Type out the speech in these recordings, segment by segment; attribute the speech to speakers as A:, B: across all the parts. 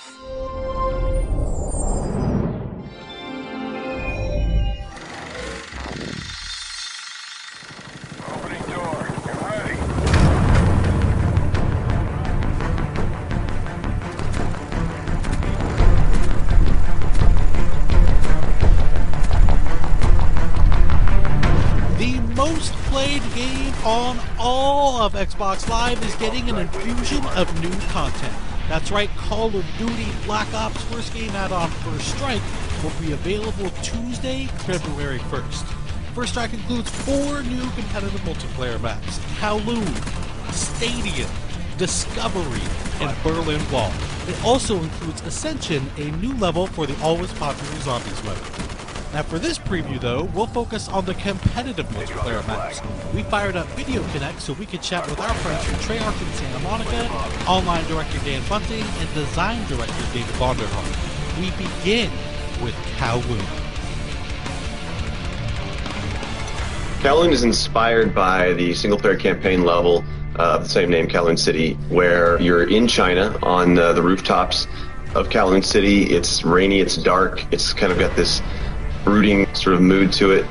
A: Most played game on all of Xbox Live is getting an infusion of new content. That's right, Call of Duty Black Ops first game add-on First Strike will be available Tuesday, February 1st. First Strike includes 4 new competitive multiplayer maps: Kowloon, Stadium, Discovery, and Berlin Wall. It also includes Ascension, a new level for the always popular Zombies mode. Now for this preview though, we'll focus on the competitive multiplayer maps. We fired up Video Connect so we could chat with our friends from Treyarch in Santa Monica, online director Dan Bunting, and design director David Vonderhaar. We begin with Kowloon.
B: Kowloon is inspired by the single-player campaign level of the same name, Kowloon City, where you're in China on the rooftops of Kowloon City. It's rainy, it's dark, it's kind of got this brooding sort of mood to it.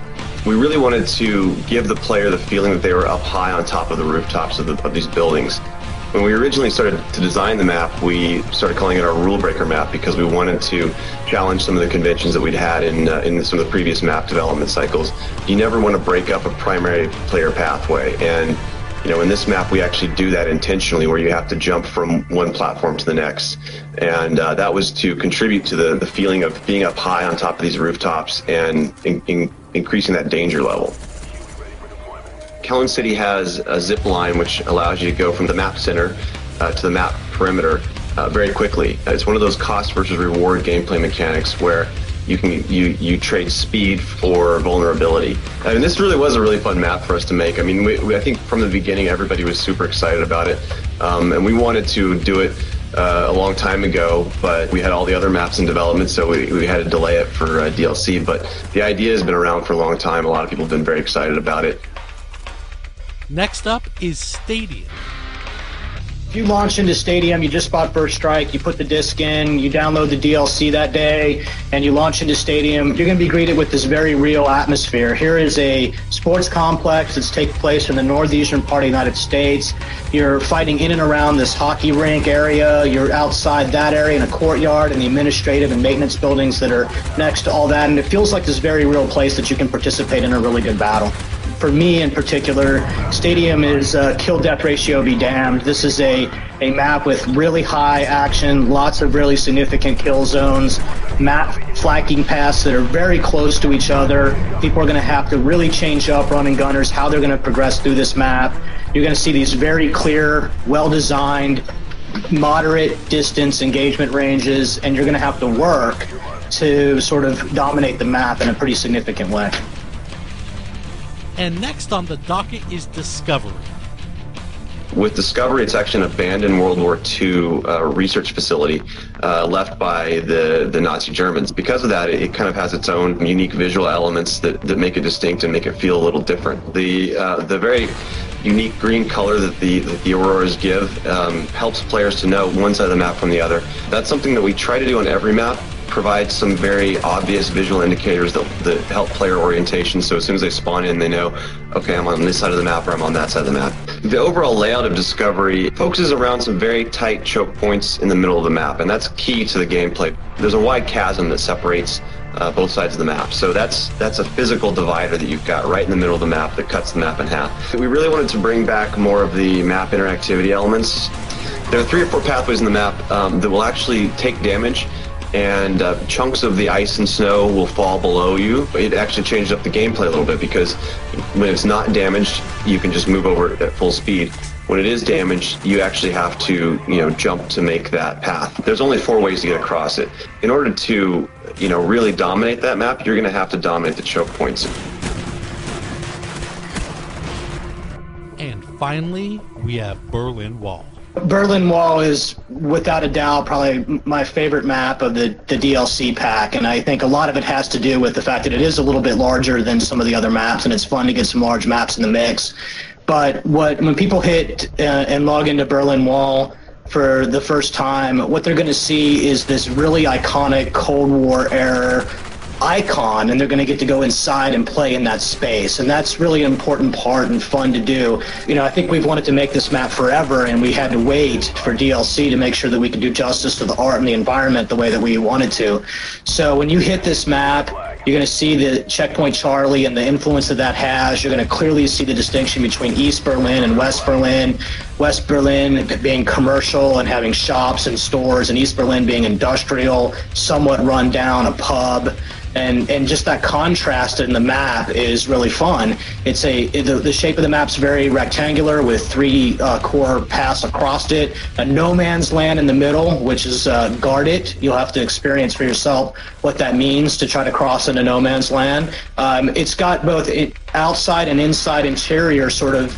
B: We really wanted to give the player the feeling that they were up high on top of the rooftops of these buildings. When we originally started to design the map, we started calling it our rule breaker map because we wanted to challenge some of the conventions that we'd had in some of the previous map development cycles. You never want to break up a primary player pathway, and in this map we actually do that intentionally, where you have to jump from one platform to the next, and that was to contribute to the feeling of being up high on top of these rooftops and increasing that danger level. Kowloon City has a zip line which allows you to go from the map center to the map perimeter very quickly. It's one of those cost versus reward gameplay mechanics where you trade speed for vulnerability. I mean, this really was a really fun map for us to make. I mean, I think from the beginning everybody was super excited about it, and we wanted to do it a long time ago, but we had all the other maps in development, so we had to delay it for DLC. But the idea has been around for a long time. A lot of people have been very excited about it.
A: Next up is Stadium.
C: If you launch into Stadium, you just bought First Strike, you put the disc in, you download the DLC that day, and you launch into Stadium, you're going to be greeted with this very real atmosphere. Here is a sports complex that's taking place in the northeastern part of the United States. You're fighting in and around this hockey rink area. You're outside that area in a courtyard and the administrative and maintenance buildings that are next to all that, and it feels like this very real place that you can participate in a really good battle. For me in particular, Stadium is kill-death ratio be damned. This is a map with really high action, lots of really significant kill zones, map flanking paths that are very close to each other. People are going to have to really change up running gunners, how they're going to progress through this map. You're going to see these very clear, well-designed, moderate distance engagement ranges, and you're going to have to work to sort of dominate the map in a pretty significant way.
A: And next on the docket is Discovery.
B: With Discovery, it's actually an abandoned World War II research facility left by the Nazi Germans. Because of that, it kind of has its own unique visual elements that make it distinct and make it feel a little different. The very unique green color that the auroras give helps players to know one side of the map from the other. That's something that we try to do on every map. Provide some very obvious visual indicators that help player orientation, so as soon as they spawn in, they know, okay, I'm on this side of the map or I'm on that side of the map. The overall layout of Discovery focuses around some very tight choke points in the middle of the map, and that's key to the gameplay. There's a wide chasm that separates both sides of the map, so that's a physical divider that you've got right in the middle of the map that cuts the map in half. We really wanted to bring back more of the map interactivity elements. There are 3 or 4 pathways in the map that will actually take damage, and chunks of the ice and snow will fall below you. It actually changed up the gameplay a little bit, because when it's not damaged, you can just move over at full speed. When it is damaged, you actually have to, jump to make that path. There's only 4 ways to get across it. In order to, really dominate that map, you're going to have to dominate the choke points.
A: And finally, we have Berlin Wall.
C: Berlin Wall is, without a doubt, probably my favorite map of the DLC pack, and I think a lot of it has to do with the fact that it is a little bit larger than some of the other maps, and it's fun to get some large maps in the mix. But when people hit and log into Berlin Wall, for the first time, what they're going to see is this really iconic Cold War era icon, and they're going to get to go inside and play in that space, and that's really an important part and fun to do. I think we've wanted to make this map forever, and we had to wait for DLC to make sure that we could do justice to the art and the environment the way that we wanted to. So when you hit this map, you're going to see the Checkpoint Charlie and the influence that has. You're going to clearly see the distinction between East Berlin and West Berlin. West Berlin being commercial and having shops and stores, and East Berlin being industrial, somewhat run down, a pub. And just that contrast in the map is really fun. The shape of the map's very rectangular with 3 core paths across it, a no man's land in the middle, which is guarded. You'll have to experience for yourself what that means to try to cross into no man's land. It's got both outside and inside interior sort of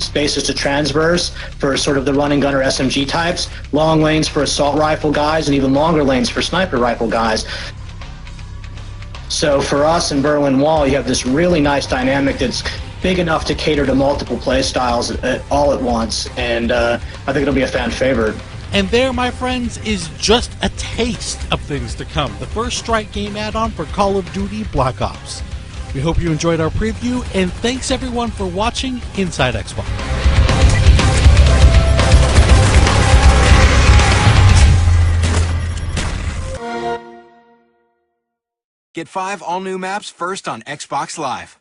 C: spaces to transverse for sort of the run and gunner SMG types, long lanes for assault rifle guys, and even longer lanes for sniper rifle guys. So for us in Berlin Wall, you have this really nice dynamic that's big enough to cater to multiple play styles all at once, and I think it'll be a fan favorite.
A: And there, my friends, is just a taste of things to come. The first Strike game add-on for Call of Duty Black Ops. We hope you enjoyed our preview, and thanks everyone for watching Inside Xbox.
D: Get 5 all-new maps first on Xbox Live.